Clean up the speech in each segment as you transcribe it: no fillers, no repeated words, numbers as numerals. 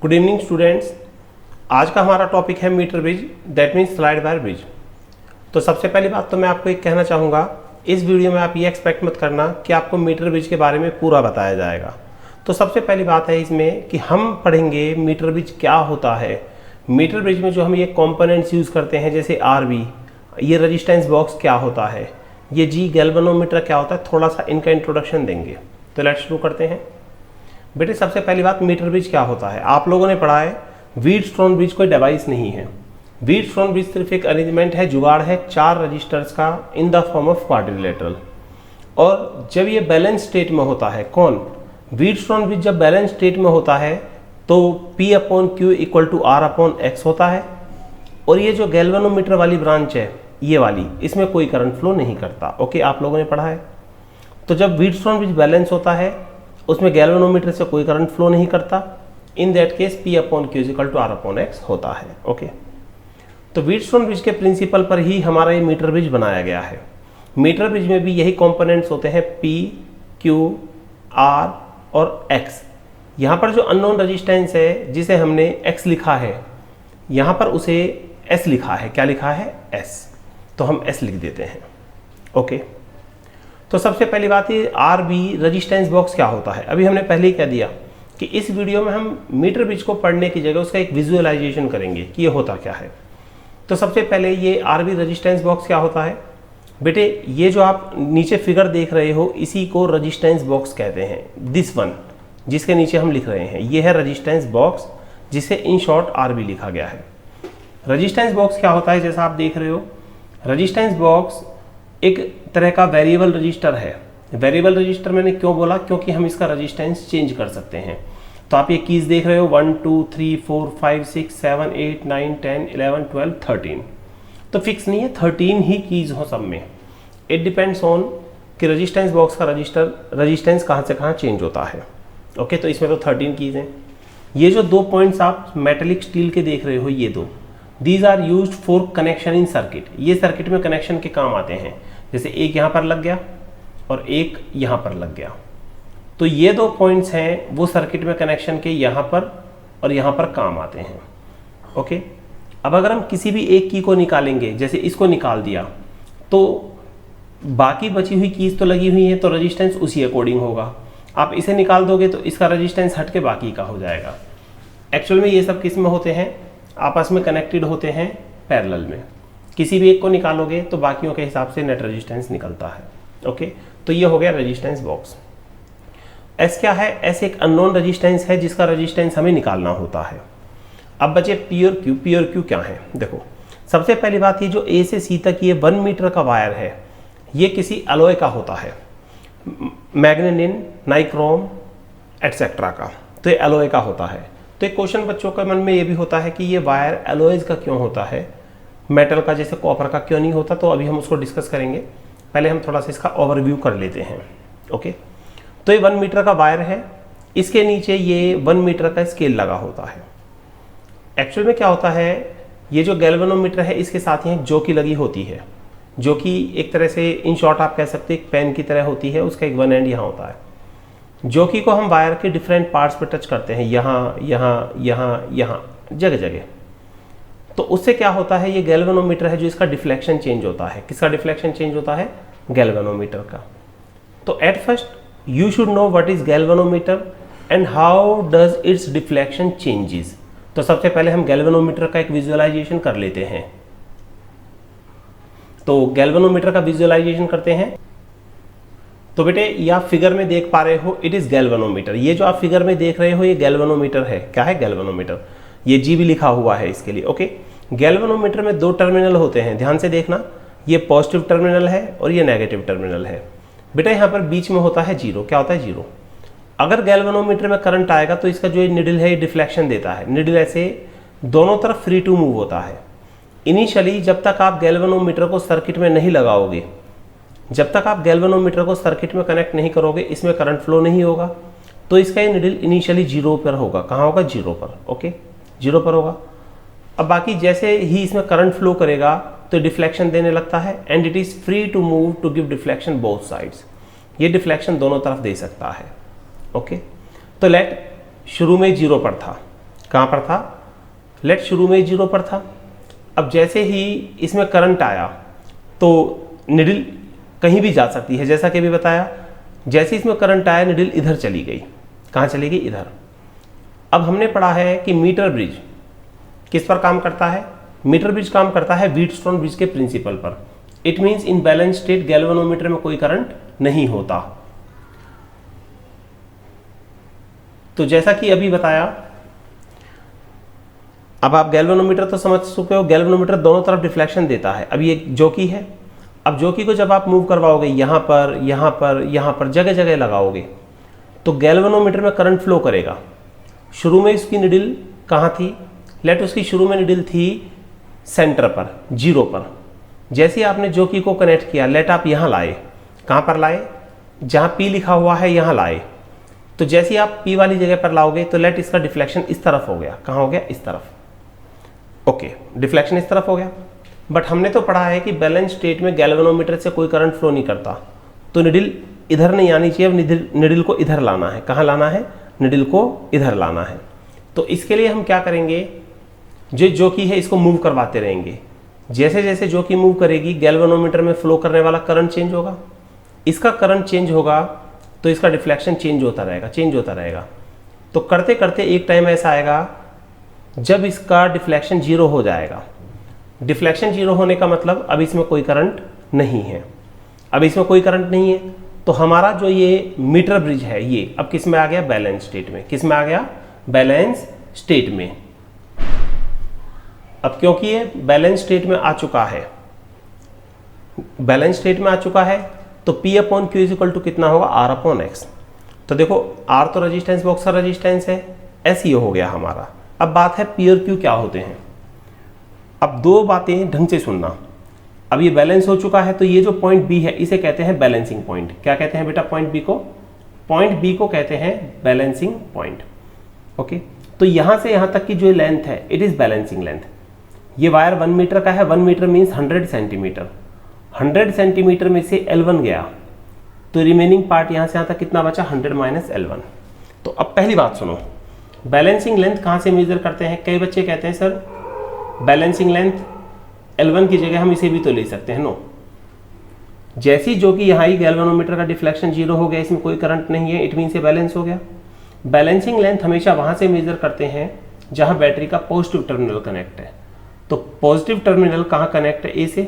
Good evening students. आज का हमारा टॉपिक है metre bridge, that means slide wire bridge. तो सबसे पहली बात तो मैं आपको एक कहना चाहूँगा, इस वीडियो में आप ये एक्सपेक्ट मत करना कि आपको मीटर ब्रिज के बारे में पूरा बताया जाएगा। तो सबसे पहली बात है इसमें कि हम पढ़ेंगे मीटर ब्रिज क्या होता है। मीटर ब्रिज में जो हम ये कंपोनेंट्स यूज़ करते हैं जैसे आरबी, ये रजिस्टेंस बॉक्स क्या होता है, ये जी गैल्वेनोमीटर क्या होता है, थोड़ा सा इनका इंट्रोडक्शन देंगे। तो लेट्स शुरू करते हैं। बेटे सबसे पहली बात, मीटर ब्रिज क्या होता है आप लोगों ने पढ़ा है। व्हीटस्टोन ब्रिज कोई डिवाइस नहीं है। व्हीटस्टोन ब्रिज सिर्फ एक अरेंजमेंट है, जुगाड़ है 4 रजिस्टर्स का in the form of quadrilateral. और जब ये बैलेंस स्टेट में होता है, कौन, व्हीटस्टोन ब्रिज जब बैलेंस स्टेट में होता है तो P/Q इक्वल टू R/X होता है। और ये जो गैल्वेनोमीटर वाली ब्रांच है, ये वाली, इसमें कोई करंट फ्लो नहीं करता। ओके, आप लोगों ने पढ़ा है। तो जब व्हीटस्टोन ब्रिज बैलेंस होता है उसमें गैल्वेनोमीटर से कोई करंट फ्लो नहीं करता। In that case P/Q equal to R/X होता है। ओके, तो व्हीटस्टोन ब्रिज के प्रिंसिपल पर ही हमारा ये मीटर ब्रिज बनाया गया है। मीटर ब्रिज में भी यही कंपोनेंट्स होते हैं P, Q, R और X। यहाँ पर जो अननोन रेजिस्टेंस है जिसे हमने X लिखा है, यहाँ पर उसे S लिखा है। क्या लिखा है? S। तो हम S लिख देते हैं। ओके, तो सबसे पहली बात ये आरबी रजिस्टेंस बॉक्स क्या होता है। अभी हमने पहले ही कह दिया कि इस वीडियो में हम मीटर ब्रिज को पढ़ने की जगह उसका एक विजुअलाइजेशन करेंगे कि ये होता क्या है। तो सबसे पहले ये आरबी रजिस्टेंस बॉक्स क्या होता है। बेटे ये जो आप नीचे फिगर देख रहे हो इसी को रजिस्टेंस बॉक्स कहते हैं। दिस वन जिसके नीचे हम लिख रहे हैं ये है रजिस्टेंस बॉक्स, जिसे इन शॉर्ट आरबी लिखा गया है। रजिस्टेंस बॉक्स क्या होता है, जैसा आप देख रहे हो, रजिस्टेंस बॉक्स एक तरह का वेरिएबल रजिस्टर है। वेरिएबल रजिस्टर मैंने क्यों बोला, क्योंकि हम इसका रजिस्टेंस चेंज कर सकते हैं। तो आप ये कीज देख रहे हो 1 2 3 4 5 6 7 8 9 10 11 12 13। तो फिक्स नहीं है, 13 ही कीज हो सब में। इट डिपेंड्स ऑन कि रजिस्टेंस बॉक्स का रजिस्टेंस कहाँ से कहाँ चेंज होता है। ओके, तो इसमें तो 13 कीज हैं। ये जो 2 पॉइंट्स आप मेटेलिक स्टील के देख रहे हो, ये दो, these are used for connection in circuit. ये सर्किट में कनेक्शन के काम आते हैं। जैसे एक यहाँ पर लग गया और एक यहाँ पर लग गया, तो ये 2 पॉइंट्स हैं वो सर्किट में कनेक्शन के यहाँ पर और यहाँ पर काम आते हैं। ओके, अब अगर हम किसी भी एक की को निकालेंगे, जैसे इसको निकाल दिया, तो बाकी बची हुई कीज तो लगी हुई है, तो रजिस्टेंस उसी अकॉर्डिंग होगा। आप इसे निकाल दोगे तो इसका रजिस्टेंस हट के बाकी का हो जाएगा। एक्चुअल में ये सब किस में होते हैं, आपस में कनेक्टेड होते हैं पैरेलल में। किसी भी एक को निकालोगे तो बाकियों के हिसाब से नेट रेजिस्टेंस निकलता है। ओके, तो ये हो गया रेजिस्टेंस बॉक्स। एस क्या है? एस एक अननोन रेजिस्टेंस है जिसका रेजिस्टेंस हमें निकालना होता है। अब बचे पी और क्यू। पी और क्यू क्या है? देखो, सबसे पहली बात, ये जो ए से सी तक ये 1 मीटर का वायर है, ये किसी अलॉय का होता है, मैग्नेनिन, नाइक्रोम एटसेट्रा का। तो ये अलॉय का होता है। तो एक क्वेश्चन बच्चों के मन में ये भी होता है कि ये वायर अलॉयज का क्यों होता है, मेटल का जैसे कॉपर का क्यों नहीं होता। तो अभी हम उसको डिस्कस करेंगे। पहले हम थोड़ा सा इसका ओवरव्यू कर लेते हैं। ओके, तो ये 1 मीटर का वायर है, इसके नीचे ये 1 मीटर का स्केल लगा होता है। एक्चुअल में क्या होता है, ये जो गैल्वेनोमीटर है इसके साथ ही जोकी लगी होती है, जो कि एक तरह से इन शॉर्ट आप कह सकते हैं एक पेन की तरह होती है। उसका एक 1 एंड यहाँ होता है, जोकी को हम वायर के डिफरेंट पार्ट्स पर टच करते हैं, यहाँ यहाँ यहाँ यहाँ जगह जगह। तो उससे क्या होता है, ये गैल्वेनोमीटर है जो इसका डिफ्लेक्शन चेंज होता है। किसका डिफ्लेक्शन चेंज होता है? गैल्वेनोमीटर का। तो at first you should know what is galvanometer and how does it's deflection changes. तो सबसे पहले हम गैल्वेनोमीटर का एक विजुअलाइजेशन कर लेते हैं। तो गैल्वेनोमीटर का विजुअलाइजेशन करते हैं। तो बेटे ये आप फिगर में देख पा रहे हो, इट इज गैल्वेनोमीटर। ये जो आप फिगर में देख रहे हो ये गैल्वेनोमीटर है। क्या है? गैल्वेनोमीटर। ये जी भी लिखा हुआ है इसके लिए। ओके, गैल्वेनोमीटर में 2 टर्मिनल होते हैं, ध्यान से देखना। ये पॉजिटिव टर्मिनल है और ये नेगेटिव टर्मिनल है। बेटा यहाँ पर बीच में होता है 0। क्या होता है? 0। अगर गैल्वेनोमीटर में करंट आएगा तो इसका जो निडल है ये डिफ्लेक्शन देता है। निडल ऐसे दोनों तरफ फ्री टू मूव होता है। इनिशियली जब तक आप गैल्वेनोमीटर को सर्किट में नहीं लगाओगे, जब तक आप गैल्वेनोमीटर को सर्किट में कनेक्ट नहीं करोगे, इसमें करंट फ्लो नहीं होगा। तो इसका ये निडल इनिशियली 0 पर होगा। कहाँ होगा? 0 पर। ओके, 0 पर होगा। अब बाकी जैसे ही इसमें करंट फ्लो करेगा तो डिफ्लेक्शन देने लगता है and it is free to move to give deflection both sides. ये डिफ्लेक्शन दोनों तरफ दे सकता है। ओके, तो लेट शुरू में 0 पर था, कहाँ पर था, लेट शुरू में 0 पर था। अब जैसे ही इसमें करंट आया तो निडल कहीं भी जा सकती है, जैसा कि अभी बताया। जैसे इसमें करंट आया निडल इधर चली गई, कहाँ चली गई, इधर। अब हमने पढ़ा है कि मीटर ब्रिज किस पर काम करता है, मीटर ब्रिज काम करता है व्हीटस्टोन ब्रिज के प्रिंसिपल पर। It means in balance state galvanometer में कोई करंट नहीं होता। तो जैसा कि अभी बताया, अब आप गैल्वेनोमीटर तो समझ चुके हो, गैल्वेनोमीटर दोनों तरफ डिफ्लेक्शन देता है। अब ये जॉकी है, अब जॉकी को जब आप मूव करवाओगे यहाँ पर यहाँ पर यहाँ पर जगह जगह लगाओगे तो गैल्वेनोमीटर में करंट फ्लो करेगा। शुरू में इसकी निडल कहाँ थी, लेट उसकी शुरू में निडल थी सेंटर पर 0 पर। जैसे ही आपने जॉकी को कनेक्ट किया, लेट आप यहाँ लाए, कहाँ पर लाए, जहाँ P लिखा हुआ है यहाँ लाए। तो जैसे ही आप P वाली जगह पर लाओगे तो लेट इसका डिफ्लेक्शन इस तरफ हो गया, कहाँ हो गया, इस तरफ। ओके, डिफ्लेक्शन इस तरफ हो गया। बट हमने तो पढ़ा है कि बैलेंस स्टेट में गैल्वेनोमीटर से कोई करंट फ्लो नहीं करता, तो निडल इधर नहीं आनी चाहिए, अब निडल को इधर लाना है। कहाँ लाना है, निडल को इधर लाना है। तो इसके लिए हम क्या करेंगे, जो जॉकी है इसको मूव करवाते रहेंगे। जैसे जैसे जॉकी मूव करेगी गैल्वेनोमीटर में फ्लो करने वाला करंट चेंज होगा, इसका करंट चेंज होगा तो इसका डिफ्लेक्शन चेंज होता रहेगा, चेंज होता रहेगा। तो करते करते एक टाइम ऐसा आएगा जब इसका डिफ्लेक्शन 0 हो जाएगा। डिफ्लेक्शन 0 होने का मतलब अब इसमें कोई करंट नहीं है। अब इसमें कोई करंट नहीं है तो हमारा जो ये मीटर ब्रिज है ये अब किस में आ गया, बैलेंस स्टेट में। किस में आ गया, बैलेंस स्टेट में। अब क्योंकि ये बैलेंस स्टेट में आ चुका है, बैलेंस स्टेट में आ चुका है तो P upon q is equal to कितना होगा, R अपॉन एक्स। तो देखो R तो रजिस्टेंस बॉक्स का रजिस्टेंस है, S ये हो गया हमारा। अब बात है P और Q क्या होते हैं। अब दो बातें ढंग से सुनना। अब ये बैलेंस हो चुका है तो ये जो पॉइंट B है इसे कहते हैं बैलेंसिंग पॉइंट। क्या कहते हैं बेटा पॉइंट B को, पॉइंट B को कहते हैं बैलेंसिंग पॉइंट। ओके, तो यहां से यहां तक की जो लेंथ है इट इज बैलेंसिंग लेंथ। ये वायर 1 मीटर का है, 1 मीटर मीन्स 100 सेंटीमीटर। 100 सेंटीमीटर में से L1 गया तो रिमेनिंग पार्ट यहां से यहां तक कितना बचा, 100 माइनस L1। तो अब पहली बात सुनो, बैलेंसिंग लेंथ कहां से मेजर करते हैं। कई बच्चे कहते हैं सर बैलेंसिंग लेंथ L1 की जगह हम इसे भी तो ले सकते हैं। नो, जैसी जो कि यहाँ ही गैल्वेनोमीटर का डिफ्लेक्शन 0 हो गया, इसमें कोई करंट नहीं है, इट मीन से बैलेंस हो गया। बैलेंसिंग लेंथ हमेशा वहां से मेजर करते हैं जहां बैटरी का पॉजिटिव टर्मिनल कनेक्ट है। तो पॉजिटिव टर्मिनल कहाँ कनेक्ट है, ए से,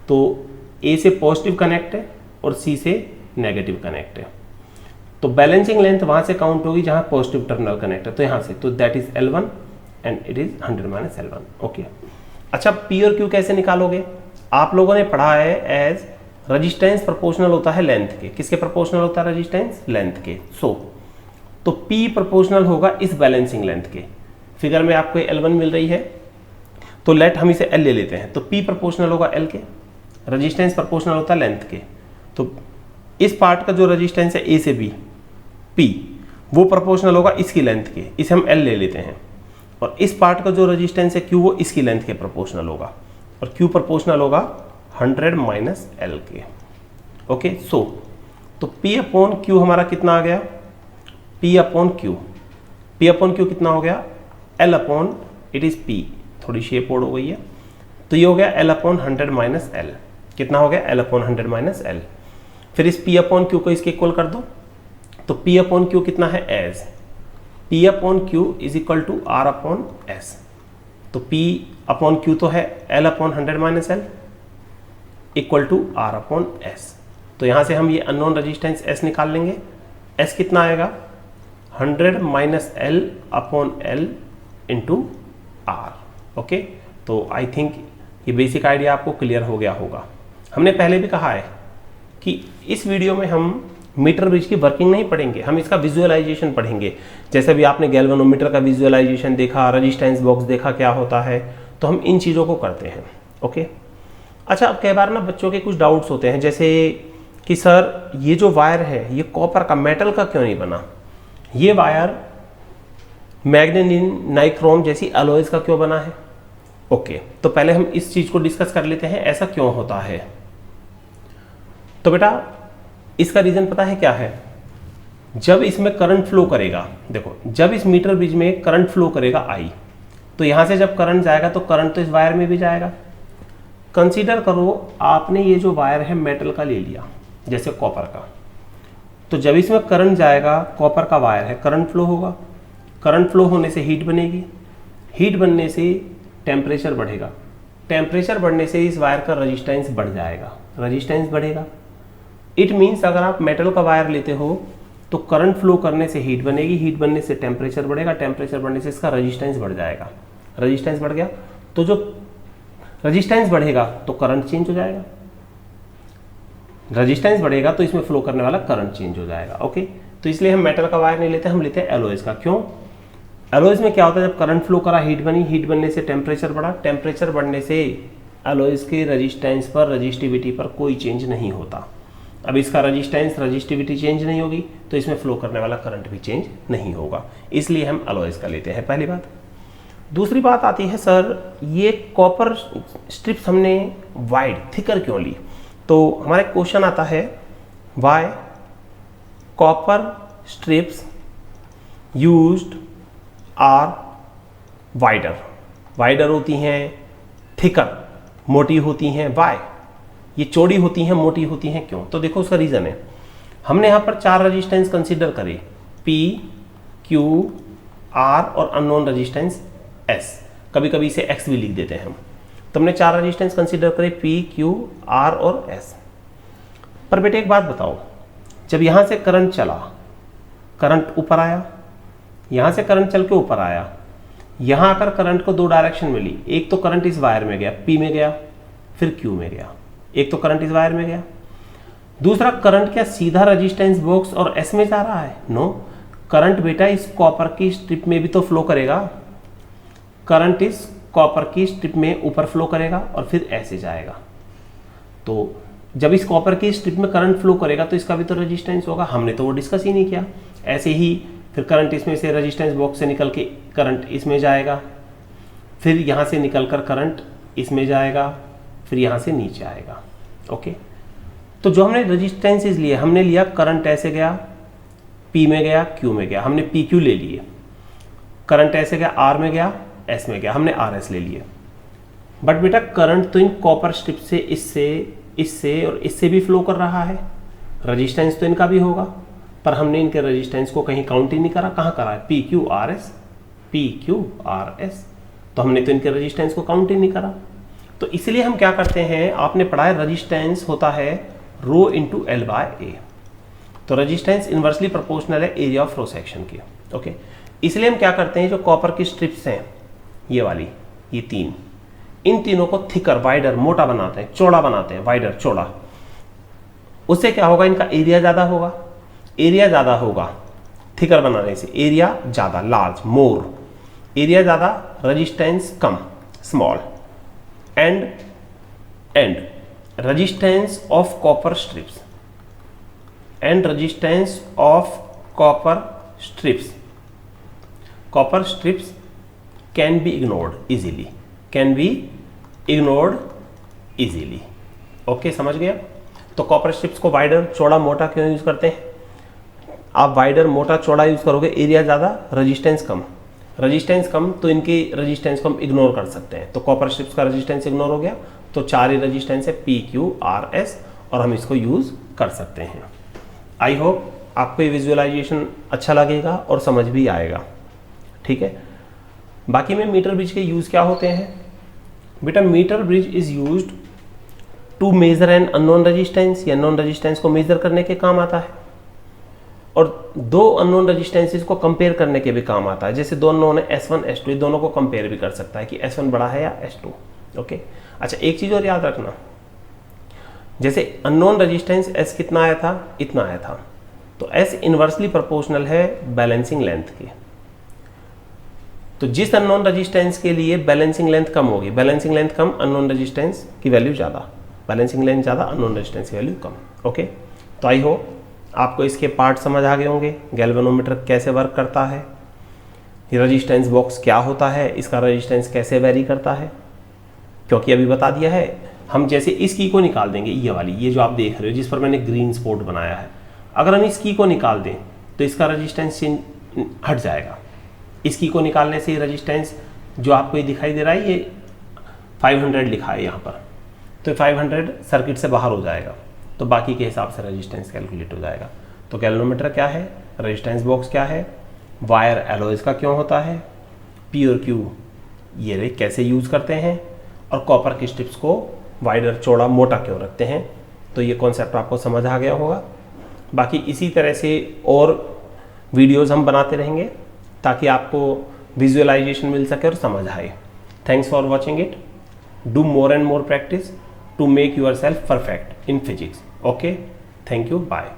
तो ए से पॉजिटिव कनेक्ट है और सी से नेगेटिव कनेक्ट है। तो बैलेंसिंग लेंथ वहां से काउंट होगी जहां पॉजिटिव टर्मिनल कनेक्ट है, तो यहां से, तो that is L1 and it is 100 minus L1। Okay, अच्छा P और Q कैसे निकालोगे। आप लोगों ने पढ़ा है एज रजिस्टेंस प्रोपोर्शनल होता है लेंथ के। किसके प्रोपोर्शनल होता है रजिस्टेंस, लेंथ के। तो P प्रोपोर्शनल होगा इस बैलेंसिंग लेंथ के। फिगर में आपको L1 मिल रही है तो लेट हम इसे L ले लेते हैं, तो P प्रोपोर्शनल होगा L के, रजिस्टेंस प्रोपोर्शनल होता है लेंथ के। तो इस पार्ट का जो रजिस्टेंस है A से B, P, वो प्रोपोर्शनल होगा इसकी लेंथ के, इसे हम L ले लेते हैं। और इस पार्ट का जो रजिस्टेंस है Q, वो इसकी लेंथ के प्रोपोर्शनल होगा और Q प्रोपोर्शनल होगा 100 माइनस L के। ओके, तो P अपॉन Q हमारा कितना आ गया, P upon Q, P upon Q कितना हो गया, L upon it is P, थोड़ी शेप ओड हो गई है, तो ये हो गया L अपॉन 100 माइनस L। कितना हो गया, L अपॉन 100 माइनस L। फिर इस P अपॉन Q को इसके इक्वल कर दो, तो P अपॉन Q कितना है, as P upon Q is equal to R upon S। तो P अपॉन Q तो है L upon 100 minus L equal to R upon S। तो यहाँ से हम ये अननोन रेजिस्टेंस S निकाल लेंगे। S कितना आएगा, 100 minus L upon L into R। Okay, तो आई थिंक ये बेसिक आइडिया आपको क्लियर हो गया होगा। हमने पहले भी कहा है कि इस वीडियो में हम मीटर ब्रिज की वर्किंग नहीं पढ़ेंगे, हम इसका विजुअलाइजेशन पढ़ेंगे। जैसे भी आपने गैल्वेनोमीटर का विजुअलाइजेशन देखा, रजिस्टेंस बॉक्स देखा क्या होता है, तो हम इन चीज़ों को करते हैं। ओके, अच्छा, अब कई बार ना बच्चों के कुछ डाउट्स होते हैं, जैसे कि सर ये जो वायर है ये कॉपर का, मेटल का क्यों नहीं बना, ये वायर मैग्नेटिन नाइक्रोम जैसी एलॉयज का क्यों बना है। ओके, तो पहले हम इस चीज़ को डिस्कस कर लेते हैं, ऐसा क्यों होता है। तो बेटा इसका रीज़न पता है क्या है, जब इसमें करंट फ्लो करेगा, देखो जब इस मीटर ब्रिज में करंट फ्लो करेगा आई, तो यहाँ से जब करंट जाएगा तो करंट तो इस वायर में भी जाएगा। कंसीडर करो आपने ये जो वायर है मेटल का ले लिया, जैसे कॉपर का, तो जब इसमें करंट जाएगा, कॉपर का वायर है, करंट फ्लो होगा, करंट फ्लो होने से हीट बनेगी, हीट बनने से टेम्परेचर बढ़ेगा, टेम्परेचर बढ़ने से इस वायर का रजिस्टेंस बढ़ जाएगा, रजिस्टेंस बढ़ेगा। इट मीन्स अगर आप मेटल का वायर लेते हो तो करंट फ्लो करने से हीट बनेगी, हीट बनने से टेम्परेचर बढ़ेगा, टेम्परेचर बढ़ने से इसका रजिस्टेंस बढ़ जाएगा, रजिस्टेंस बढ़ गया तो जो रजिस्टेंस बढ़ेगा तो करंट चेंज हो जाएगा, रजिस्टेंस बढ़ेगा तो इसमें फ्लो करने वाला करंट चेंज हो जाएगा। ओके, तो इसलिए हम मेटल का वायर नहीं लेते, हम लेते हैं एलॉयज का। क्यों? एलॉयज में क्या होता है, जब करंट फ्लो करा, हीट बनी, हीट बनने से टेम्परेचर बढ़ा, टेम्परेचर बढ़ने से एलॉयज के रजिस्टेंस पर, रजिस्टिविटी पर कोई चेंज नहीं होता। अब इसका रजिस्टेंस, रजिस्टिविटी चेंज नहीं होगी तो इसमें फ्लो करने वाला करंट भी चेंज नहीं होगा, इसलिए हम एलॉयज का लेते हैं, पहली बात। दूसरी बात आती है, सर ये कॉपर स्ट्रिप्स हमने वाइड थिकर क्यों ली? तो हमारा क्वेश्चन आता है, why copper strips used are wider, wider होती हैं, थिकर मोटी होती हैं, वाई ये चौड़ी होती हैं, मोटी होती हैं, क्यों? तो देखो उसका रीज़न है, हमने यहाँ पर 4 रजिस्टेंस कंसीडर करे, P, Q, R और अननोन रजिस्टेंस S, कभी कभी इसे X भी लिख देते हैं हम। तो हमने 4 रजिस्टेंस कंसीडर करे, P, Q, R और S। पर बेटे एक बात बताओ, जब यहाँ से करंट चला, करंट ऊपर आया, यहाँ से करंट चल के ऊपर आया, यहाँ आकर करंट को 2 डायरेक्शन मिली, एक तो करंट इस वायर में गया, P में गया, फिर Q में गया, एक तो करंट इस वायर में गया, दूसरा करंट क्या सीधा रजिस्टेंस बॉक्स और S में जा रहा है? नो, करंट बेटा इस कॉपर की स्ट्रिप में भी तो फ्लो करेगा, करंट इस कॉपर की स्ट्रिप में ऊपर फ्लो करेगा और फिर ऐसे जाएगा। तो जब इस कॉपर की स्ट्रिप में करंट फ्लो करेगा तो इसका भी तो रेजिस्टेंस होगा, हमने तो वो डिस्कस ही नहीं किया। ऐसे ही फिर करंट इसमें से रेजिस्टेंस बॉक्स से निकल के करंट इसमें जाएगा, फिर यहाँ से निकल कर करंट इसमें जाएगा, फिर यहाँ से नीचे आएगा। ओके, तो जो हमने रेजिस्टेंसेस लिए, हमने लिया करंट ऐसे गया, P में गया, Q में गया, हमने PQ ले लिए, करंट ऐसे गया, R में गया, S में गया, हमने RS ले लिए। बट बेटा करंट तो इन कॉपर स्ट्रिप से इससे और इससे भी फ्लो कर रहा है, रेजिस्टेंस तो इनका भी होगा, पर हमने इनके रेजिस्टेंस को कहीं काउंट ही नहीं करा। कहाँ करा है? PQRS, PQRS, तो हमने तो इनके रेजिस्टेंस को काउंट ही नहीं करा। तो इसलिए हम क्या करते हैं, आपने पढ़ा है रेजिस्टेंस होता है rho into L bye A, तो रेजिस्टेंस इन्वर्सली प्रोपोर्शनल है एरिया ऑफ क्रॉस सेक्शन की। ओके, इसलिए हम क्या करते हैं, जो कॉपर की स्ट्रिप्स हैं ये वाली, ये 3, इन तीनों को थिकर, वाइडर, मोटा बनाते हैं, चौड़ा बनाते हैं, वाइडर चौड़ा। उससे क्या होगा, इनका एरिया ज़्यादा होगा, एरिया ज़्यादा होगा थिकर बनाने से, एरिया ज़्यादा, लार्ज, मोर, एरिया ज़्यादा, resistance come, small, and resistance of copper strips, and resistance of copper strips, copper strips can be ignored easily, can be ignored easily. Okay, समझ गया? तो कॉपर स्ट्रिप्स को वाइडर, चौड़ा, मोटा क्यों यूज करते हैं? आप वाइडर, मोटा, चौड़ा यूज करोगे, एरिया ज़्यादा, रेजिस्टेंस कम, रेजिस्टेंस कम, तो इनके रेजिस्टेंस को हम इग्नोर कर सकते हैं। तो कॉपर स्ट्रिप्स का रेजिस्टेंस इग्नोर हो गया, तो 4 ही रेजिस्टेंस है, PQRS, और हम इसको यूज कर सकते हैं। आई होप आपको ये विजुअलाइजेशन अच्छा लगेगा और समझ भी आएगा। ठीक है, बाकी में मीटर ब्रिज के यूज क्या होते हैं बेटा? Metre bridge is used to measure an unknown resistance, या अननोन रेजिस्टेंस को मेजर करने के काम आता है, और 2 अननोन रेजिस्टेंसेस को कंपेयर करने के भी काम आता है। जैसे 2 अननोन है S1 S2, दोनों को कंपेयर भी कर सकता है कि S1 बड़ा है या S2। ओके, अच्छा एक चीज और याद रखना, जैसे अननोन रेजिस्टेंस S कितना आया था, इतना आया था, तो S इनवर्सली प्रोपोर्शनल है बैलेंसिंग लेंथ की। तो जिस अननोन रेजिस्टेंस के लिए बैलेंसिंग लेंथ कम होगी, बैलेंसिंग लेंथ कम, अननोन रेजिस्टेंस की वैल्यू ज़्यादा, बैलेंसिंग लेंथ ज़्यादा, अननोन रेजिस्टेंस की वैल्यू कम। ओके, तो आई होप आपको इसके पार्ट समझ आ गए होंगे, गैल्वेनोमीटर कैसे वर्क करता है, ये रेजिस्टेंस बॉक्स क्या होता है, इसका रेजिस्टेंस कैसे वेरी करता है, क्योंकि अभी बता दिया है। हम जैसे इस की को निकाल देंगे, ये वाली, ये जो आप देख रहे हो जिस पर मैंने ग्रीन स्पॉट बनाया है, अगर हम इस की को निकाल दें तो इसका रेजिस्टेंस हट जाएगा। इसकी को निकालने से रेजिस्टेंस जो आपको ये दिखाई दे रहा है ये 500 लिखा है यहाँ पर, तो 500 सर्किट से बाहर हो जाएगा, तो बाकी के हिसाब से रेजिस्टेंस कैलकुलेट हो जाएगा। तो गैल्वेनोमीटर क्या है, रेजिस्टेंस बॉक्स क्या है, वायर एलॉयज का क्यों होता है, पी और क्यू ये कैसे यूज़ करते हैं, और कॉपर की स्ट्रिप्स को वाइडर चौड़ा मोटा क्यों रखते हैं। तो ये कॉन्सेप्ट आपको समझ आ गया होगा। बाकी इसी तरह से और वीडियोज़ हम बनाते रहेंगे ताकि आपको विजुअलाइजेशन मिल सके और समझ आए। Thanks for watching it. Do more and more practice to make yourself perfect in physics. Okay, thank you, bye.